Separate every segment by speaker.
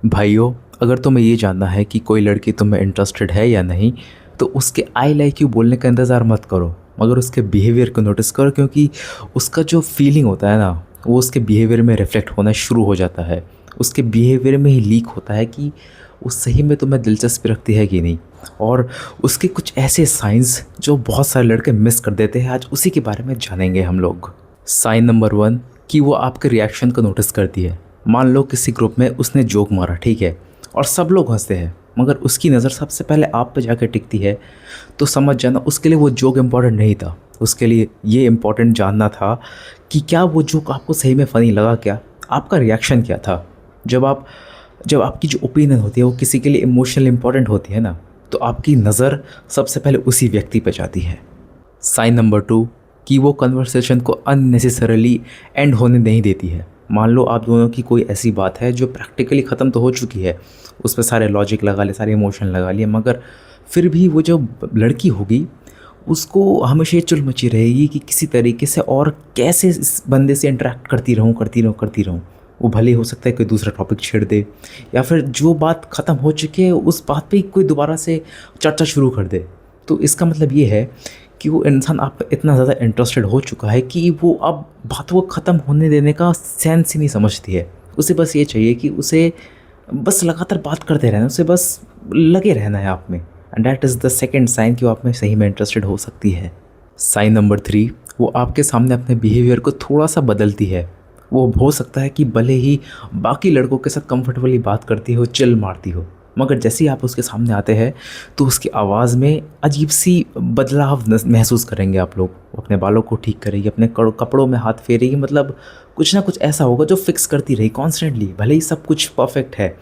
Speaker 1: भाइयों, अगर तुम्हें ये जानना है कि कोई लड़की तुम्हें इंटरेस्टेड है या नहीं, तो उसके आई लाइक यू बोलने का इंतज़ार मत करो, मगर उसके बिहेवियर को नोटिस करो, क्योंकि उसका जो फीलिंग होता है ना, वो उसके बिहेवियर में रिफ्लेक्ट होना शुरू हो जाता है। उसके बिहेवियर में ही लीक होता है कि वो सही में तुम्हें दिलचस्पी रखती है कि नहीं। और उसके कुछ ऐसे साइंस जो बहुत सारे लड़के मिस कर देते हैं, आज उसी के बारे में जानेंगे हम लोग। साइन नंबर 1, कि वो आपके रिएक्शन को नोटिस करती है। मान लो किसी ग्रुप में उसने जोक मारा, ठीक है, और सब लोग हंसते हैं, मगर उसकी नज़र सबसे पहले आप पे जाकर टिकती है, तो समझ जाना उसके लिए वो जोक इम्पॉर्टेंट नहीं था। उसके लिए ये इम्पॉर्टेंट जानना था कि क्या वो जोक आपको सही में फ़नी लगा, क्या आपका रिएक्शन क्या था। जब आपकी जो ओपिनियन होती है वो किसी के लिए इमोशनल इम्पॉर्टेंट होती है ना, तो आपकी नज़र सबसे पहले उसी व्यक्ति पे जाती है। साइन नंबर 2, कि वो कन्वर्सेशन को अननेसेसरली एंड होने नहीं देती है। मान लो आप दोनों की कोई ऐसी बात है जो प्रैक्टिकली ख़त्म तो हो चुकी है, उस पर सारे लॉजिक लगा लिए, सारे इमोशन लगा लिए, मगर फिर भी वो जो लड़की होगी उसको हमेशा ये चुल मची रहेगी कि किसी तरीके से और कैसे इस बंदे से इंटरेक्ट करती रहूँ। वो भले हो सकता है कोई दूसरा टॉपिक छेड़ दे, या फिर जो बात ख़त्म हो चुकी है उस बात पे कोई दोबारा से चर्चा शुरू कर दे। तो इसका मतलब ये है कि वो इंसान आप पे इतना ज़्यादा इंटरेस्टेड हो चुका है कि वो अब बात को ख़त्म होने देने का सेंस ही नहीं समझती है। उसे बस ये चाहिए कि उसे बस लगातार बात करते रहना, उसे बस लगे रहना है आप में। And that is the second sign कि वो आप में सही में इंटरेस्टेड हो सकती है। साइन नंबर 3, वो आपके सामने अपने बिहेवियर को थोड़ा सा बदलती है। वो हो सकता है कि भले ही बाकी लड़कों के साथ कंफर्टेबली बात करती हो, चिल मारती हो, मगर जैसे ही आप उसके सामने आते हैं तो उसकी आवाज़ में अजीब सी बदलाव महसूस करेंगे आप लोग। वो अपने बालों को ठीक करेगी, अपने कपड़ों में हाथ फेरेगी, मतलब कुछ ना कुछ ऐसा होगा जो फिक्स करती रही कॉन्स्टेंटली, भले ही सब कुछ परफेक्ट है।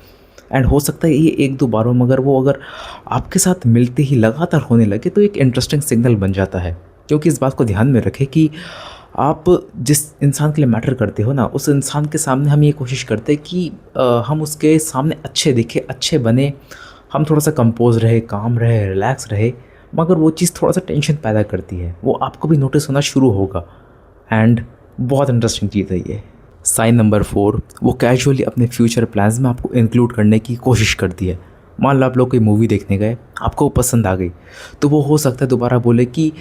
Speaker 1: एंड हो सकता है ये एक दो बार हो, मगर वो अगर आपके साथ मिलते ही लगातार होने लगे तो एक इंटरेस्टिंग सिग्नल बन जाता है। क्योंकि इस बात को ध्यान में रखें कि आप जिस इंसान के लिए मैटर करते हो ना, उस इंसान के सामने हम ये कोशिश करते हैं कि हम उसके सामने अच्छे दिखे, अच्छे बने, हम थोड़ा सा कंपोज रहे, काम रहे, रिलैक्स रहे, मगर वो चीज़ थोड़ा सा टेंशन पैदा करती है। वो आपको भी नोटिस होना शुरू होगा। एंड बहुत इंटरेस्टिंग चीज़ है ये। साइन नंबर 4, वो कैजुअली अपने फ्यूचर प्लान्स में आपको इंक्लूड करने की कोशिश करती है। मान लो आप लोग कोई मूवी देखने गए, आपको वो पसंद आ गई, तो वो हो सकता है दोबारा बोले कि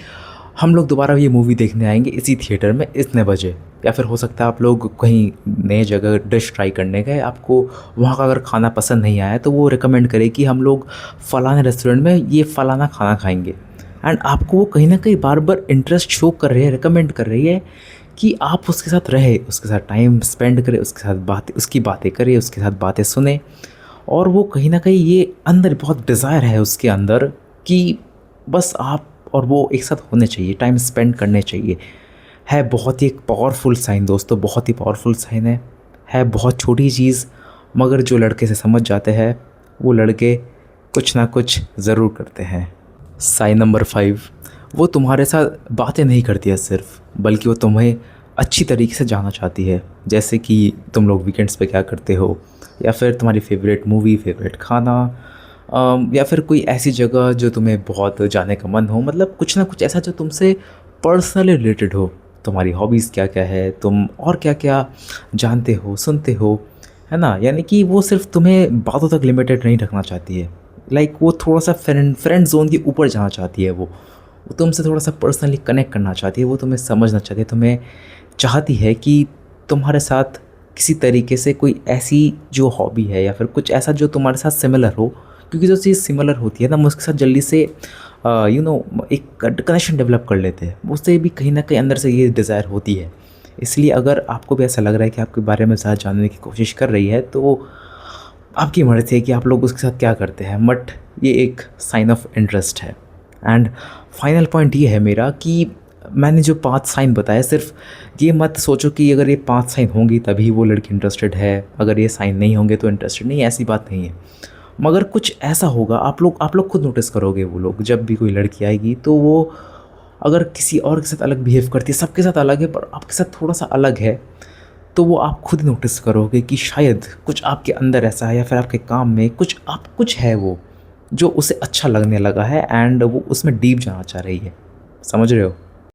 Speaker 1: हम लोग दोबारा ये मूवी देखने आएंगे इसी थिएटर में इतने बजे। या फिर हो सकता है आप लोग कहीं नए जगह डिश ट्राई करने गए, आपको वहाँ का अगर खाना पसंद नहीं आया तो वो रिकमेंड करे कि हम लोग फ़लाने रेस्टोरेंट में ये फ़लाना खाना खाएंगे। एंड आपको वो कहीं ना कहीं बार बार इंटरेस्ट शो कर रही है, रिकमेंड कर रही है कि आप उसके साथ रहे, उसके साथ टाइम स्पेंड करें, उसकी बातें करें, उसके साथ बातें सुने। और वो कहीं ना कहीं ये अंदर बहुत डिज़ायर है उसके अंदर कि बस आप और वो एक साथ होने चाहिए, टाइम स्पेंड करने चाहिए। है बहुत ही एक पावरफुल साइन दोस्तों, बहुत ही पावरफुल साइन है बहुत छोटी चीज़, मगर जो लड़के से समझ जाते हैं वो लड़के कुछ ना कुछ ज़रूर करते हैं। साइन नंबर 5, वो तुम्हारे साथ बातें नहीं करती है सिर्फ, बल्कि वो तुम्हें अच्छी तरीके से जानना चाहती है। जैसे कि तुम लोग वीकेंड्स पे क्या करते हो, या फिर तुम्हारी फेवरेट मूवी, फेवरेट खाना, या फिर कोई ऐसी जगह जो तुम्हें बहुत जाने का मन हो, मतलब कुछ ना कुछ ऐसा जो तुमसे पर्सनली रिलेटेड हो। तुम्हारी हॉबीज़ क्या क्या है, तुम और क्या क्या जानते हो, सुनते हो, है ना। यानी कि वो सिर्फ तुम्हें बातों तक लिमिटेड नहीं रखना चाहती है। लाइक वो थोड़ा सा फ्रेंड जोन के ऊपर जाना चाहती है। वो तुमसे थोड़ा सा पर्सनली कनेक्ट करना चाहती है, वो तुम्हें समझना चाहती है, तुम्हें चाहती है कि तुम्हारे साथ किसी तरीके से कोई ऐसी जो हॉबी है या फिर कुछ ऐसा जो तुम्हारे साथ सिमिलर हो। क्योंकि जो चीज़ सिमिलर होती है ना, हम उसके साथ जल्दी से एक कनेक्शन डेवलप कर लेते हैं। उससे भी कहीं ना कहीं अंदर से ये डिज़ायर होती है। इसलिए अगर आपको भी ऐसा लग रहा है कि आपके बारे में ज़्यादा जानने की कोशिश कर रही है, तो आपकी मर्ज़ी है कि आप लोग उसके साथ क्या करते हैं, बट ये एक साइन ऑफ इंटरेस्ट है। एंड फाइनल पॉइंट ये है मेरा कि मैंने जो 5 साइन बताए, सिर्फ ये मत सोचो कि अगर ये 5 साइन होंगी तभी वो लड़की इंटरेस्टेड है, अगर ये साइन नहीं होंगे तो इंटरेस्टेड नहीं, ऐसी बात नहीं है। मगर कुछ ऐसा होगा, आप लोग खुद नोटिस करोगे। वो लोग जब भी कोई लड़की आएगी तो वो अगर किसी और के साथ अलग बिहेव करती है, सबके साथ अलग है पर आपके साथ थोड़ा सा अलग है, तो वो आप खुद नोटिस करोगे कि शायद कुछ आपके अंदर ऐसा है, या फिर आपके काम में कुछ है वो जो उसे अच्छा लगने लगा है, एंड वो उसमें डीप जाना चाह रही है। समझ रहे हो।